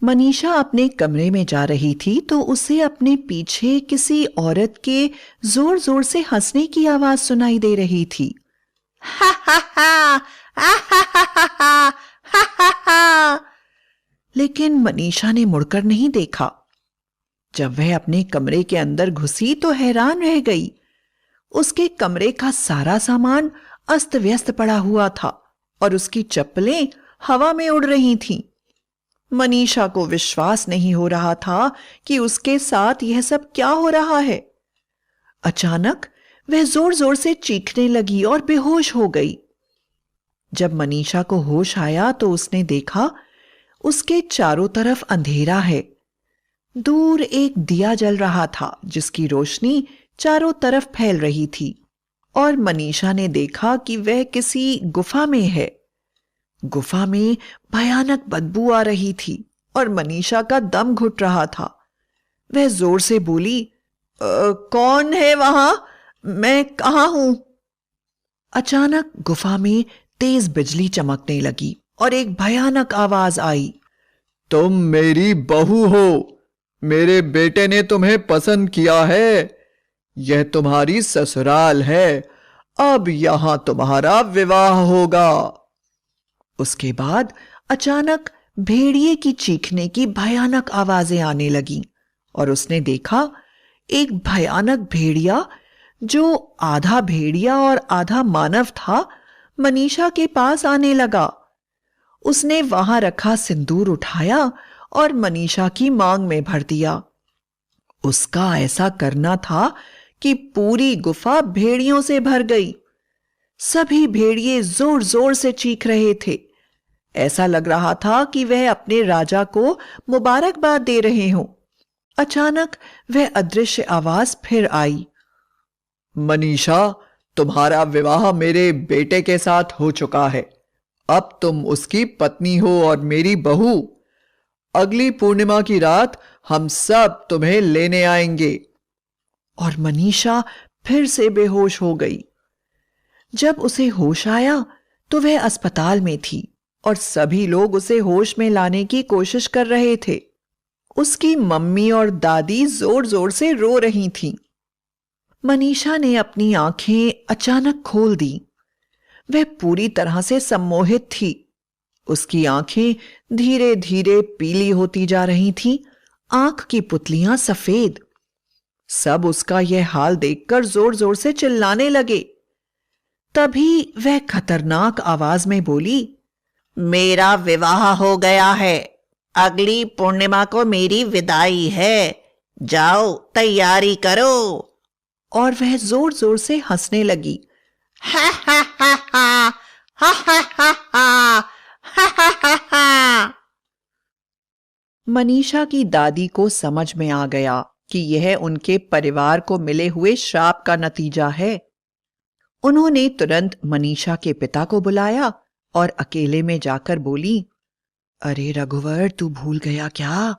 मनीषा अपने कमरे में जा रही थी तो उसे अपने पीछे किसी औरत के जोर जोर से हंसने की आवाज सुनाई दे रही थी। हा हा हा हा हा हा हा हा हा हा। लेकिन मनीषा ने मुड़कर नहीं देखा। जब वह अपने कमरे के अंदर घुसी तो हैरान रह गई। उसके कमरे का सारा सामान अस्त व्यस्त पड़ा हुआ था और उसकी चप्पलें हवा में उड़ रही थीं। मनीषा को विश्वास नहीं हो रहा था कि उसके साथ यह सब क्या हो रहा है। अचानक वह जोर जोर से चीखने लगी और बेहोश हो गई। जब मनीषा को होश आया तो उसने देखा उसके चारों तरफ अंधेरा है। दूर एक दिया जल रहा था जिसकी रोशनी चारों तरफ फैल रही थी और मनीषा ने देखा कि वह किसी गुफा में है। गुफा में भयानक बदबू आ रही थी और मनीषा का दम घुट रहा था। वह जोर से बोली, कौन है वहां? मैं कहां हूं? अचानक गुफा में तेज बिजली चमकने लगी और एक भयानक आवाज आई। तुम मेरी बहू हो। मेरे बेटे ने तुम्हें पसंद किया है। यह तुम्हारी ससुराल है। अब यहां तुम्हारा विवाह होगा। उसके बाद अचानक भेड़िए की चीखने की भयानक आवाजें आने लगीं और उसने देखा एक भयानक भेड़िया जो आधा भेड़िया और आधा मानव था मनीषा के पास आने लगा। उसने वहां रखा सिंदूर उठाया और मनीषा की मांग में भर दिया। उसका ऐसा करना था कि पूरी गुफा भेड़ियों से भर गई। सभी भेड़िए जोर जोर से चीख रहे थे। ऐसा लग रहा था कि वह अपने राजा को मुबारकबाद दे रहे हों। अचानक वह अदृश्य आवाज फिर आई। मनीषा, तुम्हारा विवाह मेरे बेटे के साथ हो चुका है। अब तुम उसकी पत्नी हो और मेरी बहू। अगली पूर्णिमा की रात हम सब तुम्हें लेने आएंगे। और मनीषा फिर से बेहोश हो गई। जब उसे होश आया तो वह अस्पताल में थी और सभी लोग उसे होश में लाने की कोशिश कर रहे थे। उसकी मम्मी और दादी जोर जोर से रो रही थीं। मनीषा ने अपनी आंखें अचानक खोल दी। वह पूरी तरह से सम्मोहित थी। उसकी आंखें धीरे धीरे पीली होती जा रही थीं, आंख की पुतलियां सफेद। सब उसका यह हाल देखकर जोर जोर से चिल्लाने लगे। तभी वह खतरनाक आवाज में बोली, मेरा विवाह हो गया है। अगली पूर्णिमा को मेरी विदाई है। जाओ तैयारी करो। और वह जोर जोर से हंसने लगी। हा हा हा हा हा हा हा हा हा हा हा। मनीषा की दादी को समझ में आ गया कि यह उनके परिवार को मिले हुए श्राप का नतीजा है। उन्होंने तुरंत मनीषा के पिता को बुलाया और अकेले में जाकर बोली, अरे रघुवर, तू भूल गया क्या?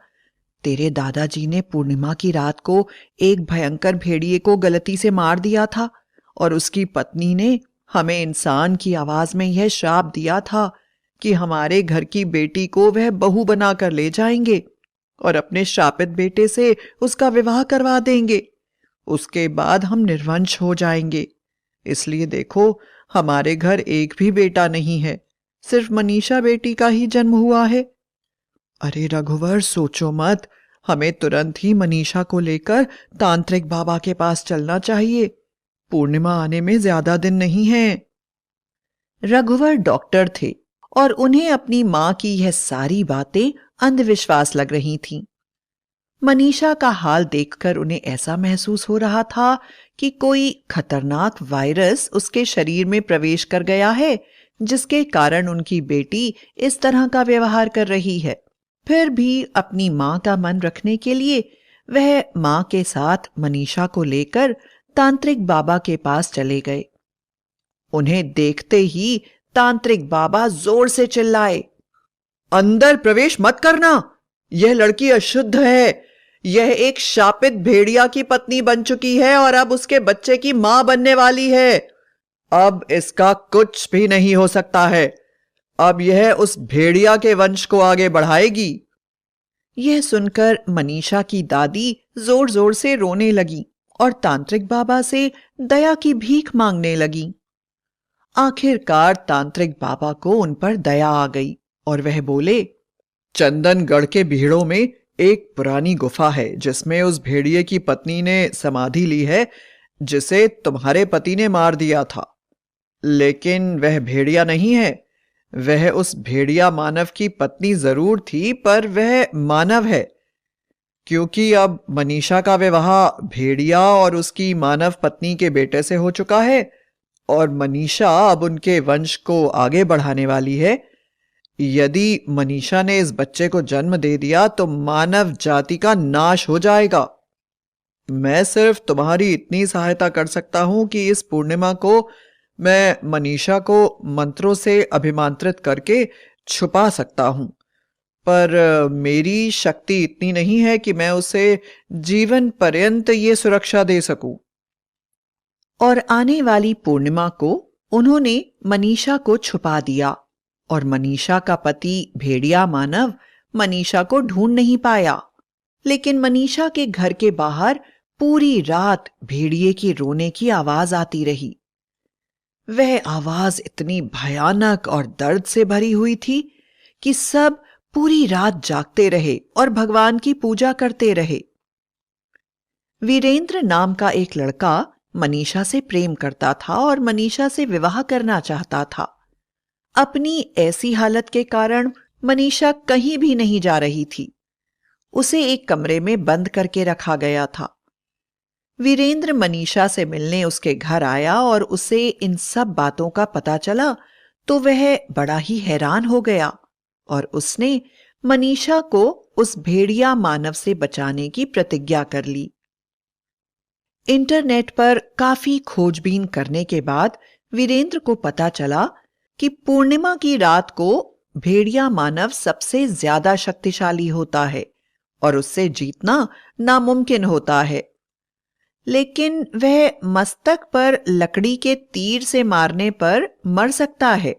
तेरे दादाजी ने पूर्णिमा की रात को एक भयंकर भेड़िए को गलती से मार दिया था और उसकी पत्नी ने हमें इंसान की आवाज में यह श्राप दिया था कि हमारे घर की बेटी को वह बहू बनाकर ले जाएंगे और अपने श्रापित बेटे से उसका विवाह करवा देंगे। उसके बाद हम निर्वंश हो जाएंगे। इसलिए देखो, हमारे घर एक भी बेटा नहीं है, सिर्फ मनीषा बेटी का ही जन्म हुआ है। अरे रघुवर, सोचो मत। हमें तुरंत ही मनीषा को लेकर तांत्रिक बाबा के पास चलना चाहिए। पूर्णिमा आने में ज्यादा दिन नहीं है। रघुवर डॉक्टर थे और उन्हें अपनी मां की यह सारी बातें अंधविश्वास लग रही थीं। मनीषा का हाल देखकर उन्हें ऐसा महसूस हो रहा था कि कोई खतरनाक वायरस उसके शरीर में प्रवेश कर गया है, जिसके कारण उनकी बेटी इस तरह का व्यवहार कर रही है। फिर भी अपनी मां का मन रखने के लिए वह मां के साथ मनीषा को लेकर तांत्रिक बाबा के पास चले गए। उन्हें देखते ही तांत्रिक बाबा जोर से चिल्लाए, अंदर प्रवेश मत करना। यह लड़की अशुद्ध है। यह एक शापित भेड़िया की पत्नी बन चुकी है और अब उसके बच्चे की मां बनने वाली है। अब इसका कुछ भी नहीं हो सकता है। अब यह उस भेड़िया के वंश को आगे बढ़ाएगी। यह सुनकर मनीषा की दादी जोर जोर से रोने लगी और तांत्रिक बाबा से दया की भीख मांगने लगी। आखिरकार तांत्रिक बाबा को उन पर दया आ गई और वह बोले, चंदनगढ़ के भीड़ों में एक पुरानी गुफा है जिसमें उस भेड़िए की पत्नी ने समाधि ली है जिसे तुम्हारे पति ने मार दिया था। लेकिन वह भेड़िया नहीं है, वह उस भेड़िया मानव की पत्नी जरूर थी पर वह मानव है, क्योंकि अब मनीषा का विवाह भेड़िया और उसकी मानव पत्नी के बेटे से हो चुका है और मनीषा अब उनके वंश को आगे बढ़ाने वाली है। यदि मनीषा ने इस बच्चे को जन्म दे दिया तो मानव जाति का नाश हो जाएगा। मैं सिर्फ तुम्हारी इतनी सहायता कर सकता हूं कि इस पूर्णिमा को मैं मनीषा को मंत्रों से अभिमंत्रित करके छुपा सकता हूं, पर मेरी शक्ति इतनी नहीं है कि मैं उसे जीवन पर्यंत ये सुरक्षा दे सकूं। और आने वाली पूर्णिमा को उन्होंने मनीषा को छुपा दिया और मनीषा का पति भेड़िया मानव मनीषा को ढूंढ नहीं पाया। लेकिन मनीषा के घर के बाहर पूरी रात भेड़िए की रोने की आवाज आती रही। वह आवाज इतनी भयानक और दर्द से भरी हुई थी कि सब पूरी रात जागते रहे और भगवान की पूजा करते रहे। वीरेंद्र नाम का एक लड़का मनीषा से प्रेम करता था और मनीषा से विवाह करना चाहता था। अपनी ऐसी हालत के कारण मनीषा कहीं भी नहीं जा रही थी। उसे एक कमरे में बंद करके रखा गया था। वीरेंद्र मनीषा से मिलने उसके घर आया और उसे इन सब बातों का पता चला तो वह बड़ा ही हैरान हो गया और उसने मनीषा को उस भेड़िया मानव से बचाने की प्रतिज्ञा कर ली। इंटरनेट पर काफी खोजबीन करने के बाद वीरेंद्र को पता चला कि पूर्णिमा की रात को भेड़िया मानव सबसे ज्यादा शक्तिशाली होता है और उससे जीतना नामुमकिन होता है। लेकिन वह मस्तक पर लकड़ी के तीर से मारने पर मर सकता है।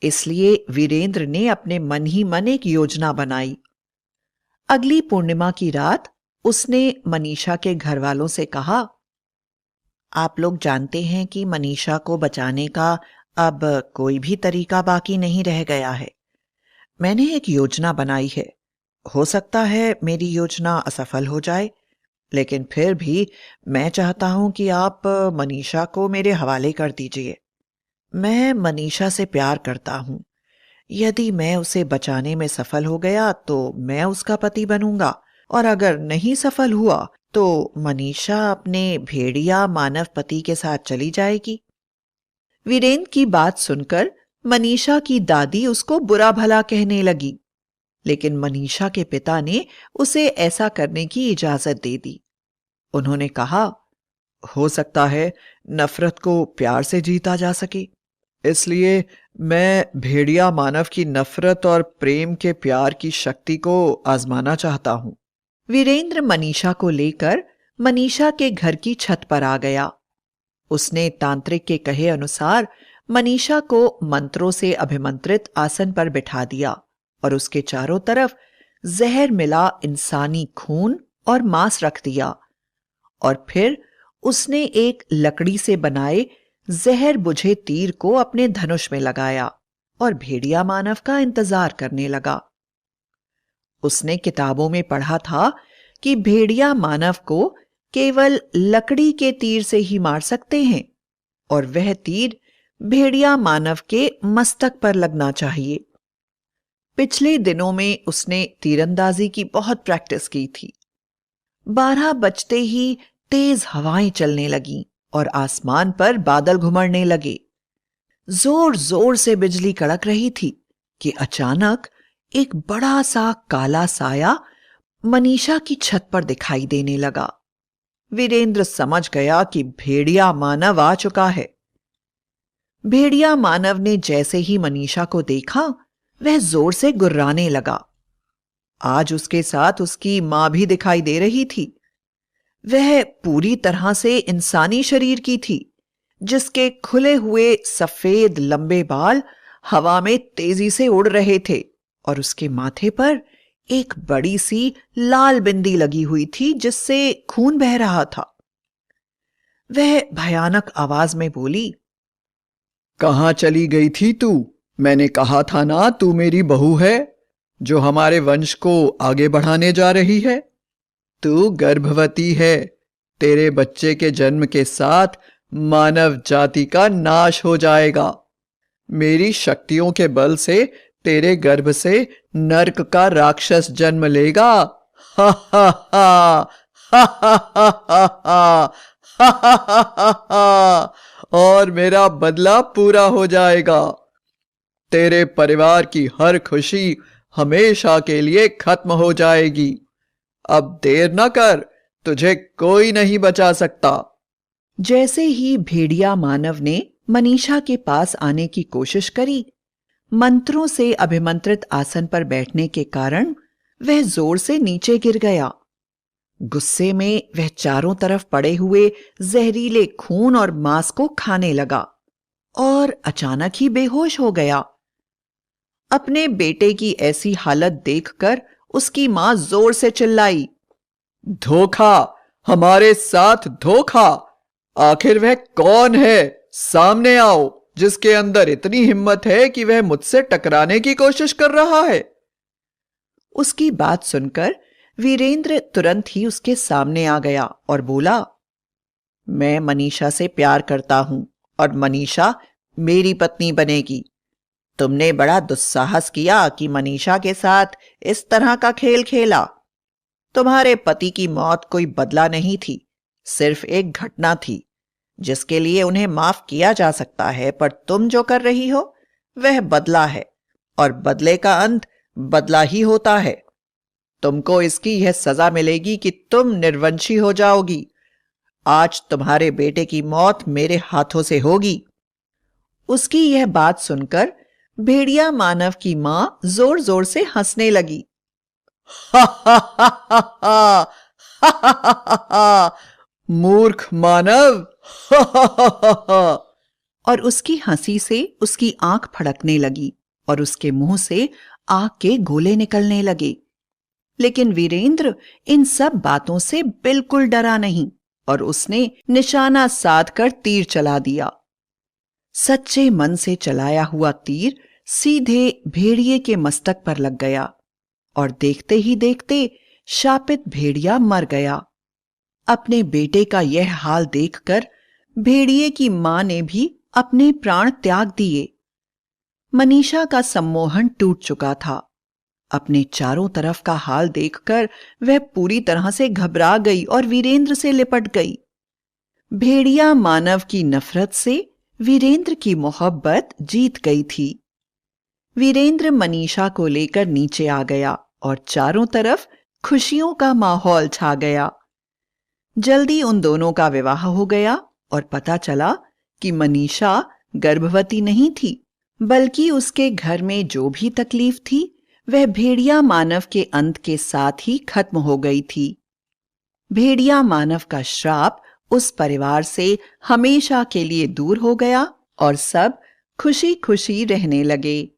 इसलिए वीरेंद्र ने अपने मन ही मन एक योजना बनाई। अगली पूर्णिमा की रात उसने मनीषा के घर वालों से कहा, आप लोग जानते हैं कि मनीषा को बचाने का अब कोई भी तरीका बाकी नहीं रह गया है। मैंने एक योजना बनाई है। हो सकता है मेरी योजना असफल हो जाए, लेकिन फिर भी मैं चाहता हूं कि आप मनीषा को मेरे हवाले कर दीजिए। मैं मनीषा से प्यार करता हूं। यदि मैं उसे बचाने में सफल हो गया तो मैं उसका पति बनूंगा, और अगर नहीं सफल हुआ तो मनीषा अपने भेड़िया मानव पति के साथ चली जाएगी। वीरेंद्र की बात सुनकर मनीषा की दादी उसको बुरा भला कहने लगी, लेकिन मनीषा के पिता ने उसे ऐसा करने की इजाजत दे दी। उन्होंने कहा, हो सकता है नफरत को प्यार से जीता जा सके, इसलिए मैं भेड़िया मानव की नफरत और प्रेम के प्यार की शक्ति को आजमाना चाहता हूं। वीरेंद्र मनीषा को लेकर मनीषा के घर की छत पर आ गया। उसने तांत्रिक के कहे अनुसार मनीषा को मंत्रों से अभिमंत्रित आसन पर बिठा दिया और उसके चारों तरफ जहर मिला इंसानी खून और मांस रख दिया, और फिर उसने एक लकड़ी से बनाए जहर बुझे तीर को अपने धनुष में लगाया और भेड़िया मानव का इंतजार करने लगा। उसने किताबों में पढ़ा था कि भेड़िया मानव को केवल लकड़ी के तीर से ही मार सकते हैं और वह तीर भेड़िया मानव के मस्तक पर लगना चाहिए। पिछले दिनों में उसने तीरंदाजी की बहुत प्रैक्टिस की थी। 12 बजते ही तेज हवाएं चलने लगीं और आसमान पर बादल घुमड़ने लगे। जोर जोर से बिजली कड़क रही थी कि अचानक एक बड़ा सा काला साया मनीषा की छत पर दिखाई देने लगा। वीरेंद्र समझ गया कि भेड़िया मानव आ चुका है। भेड़िया मानव ने जैसे ही मनीषा को देखा, वह जोर से गुर्राने लगा। आज उसके साथ उसकी मां भी दिखाई दे रही थी। वह पूरी तरह से इंसानी शरीर की थी, जिसके खुले हुए सफेद लंबे बाल हवा में तेजी से उड़ रहे थे और उसके माथे पर एक बड़ी सी लाल बिंदी लगी हुई थी जिससे खून बह रहा था। वह भयानक आवाज में बोली, कहाँ चली गई थी तू? मैंने कहा था ना तू मेरी बहू है, जो हमारे वंश को आगे बढ़ाने जा रही है। तू गर्भवती है। तेरे बच्चे के जन्म के साथ मानव जाति का नाश हो जाएगा। मेरी शक्तियों के बल से तेरे गर्भ से नर्क का राक्षस जन्म लेगा। हा हा हा हा हा हा हा हा हा हा हा, और मेरा बदला पूरा हो जाएगा। तेरे परिवार की हर खुशी हमेशा के लिए खत्म हो जाएगी। अब देर न कर, तुझे कोई नहीं बचा सकता। जैसे ही भेड़िया मानव ने मनीषा के पास आने की कोशिश करी, मंत्रों से अभिमंत्रित आसन पर बैठने के कारण वह जोर से नीचे गिर गया। गुस्से में वह चारों तरफ पड़े हुए जहरीले खून और मांस को खाने लगा और अचानक ही बेहोश हो गया। अपने बेटे की ऐसी हालत देखकर उसकी मां जोर से चिल्लाई, धोखा! हमारे साथ धोखा! आखिर वह कौन है? सामने आओ, जिसके अंदर इतनी हिम्मत है कि वह मुझसे टकराने की कोशिश कर रहा है। उसकी बात सुनकर वीरेंद्र तुरंत ही उसके सामने आ गया और बोला, मैं मनीषा से प्यार करता हूं और मनीषा मेरी पत्नी बनेगी। तुमने बड़ा दुस्साहस किया कि मनीषा के साथ इस तरह का खेल खेला। तुम्हारे पति की मौत कोई बदला नहीं थी, सिर्फ एक घटना थी जिसके लिए उन्हें माफ किया जा सकता है, पर तुम जो कर रही हो वह बदला है और बदले का अंत बदला ही होता है। तुमको इसकी यह सजा मिलेगी कि तुम निर्वंशी हो जाओगी। आज तुम्हारे बेटे की मौत मेरे हाथों से होगी। उसकी यह बात सुनकर भेड़िया मानव की मां जोर जोर से हंसने लगी। हा हा हा हा हा हा हा हा हा, मूर्ख मानव! हा हा हा हा हा। और उसकी हंसी से उसकी आंख फड़कने लगी और उसके मुंह से आग के गोले निकलने लगे। लेकिन वीरेंद्र इन सब बातों से बिल्कुल डरा नहीं और उसने निशाना साध कर तीर चला दिया। सच्चे मन से चलाया हुआ तीर सीधे भेड़िए के मस्तक पर लग गया और देखते ही देखते शापित भेड़िया मर गया। अपने बेटे का यह हाल देखकर भेड़िए की मां ने भी अपने प्राण त्याग दिए। मनीषा का सम्मोहन टूट चुका था। अपने चारों तरफ का हाल देखकर वह पूरी तरह से घबरा गई और वीरेंद्र से लिपट गई। भेड़िया मानव की नफरत से वीरेंद्र की मोहब्बत जीत गई थी। वीरेंद्र मनीषा को लेकर नीचे आ गया और चारों तरफ खुशियों का माहौल छा गया। जल्दी उन दोनों का विवाह हो गया और पता चला कि मनीषा गर्भवती नहीं थी, बल्कि उसके घर में जो भी तकलीफ थी वह भेड़िया मानव के अंत के साथ ही खत्म हो गई थी। भेड़िया मानव का श्राप उस परिवार से हमेशा के लिए दूर हो गया और सब खुशी खुशी रहने लगे।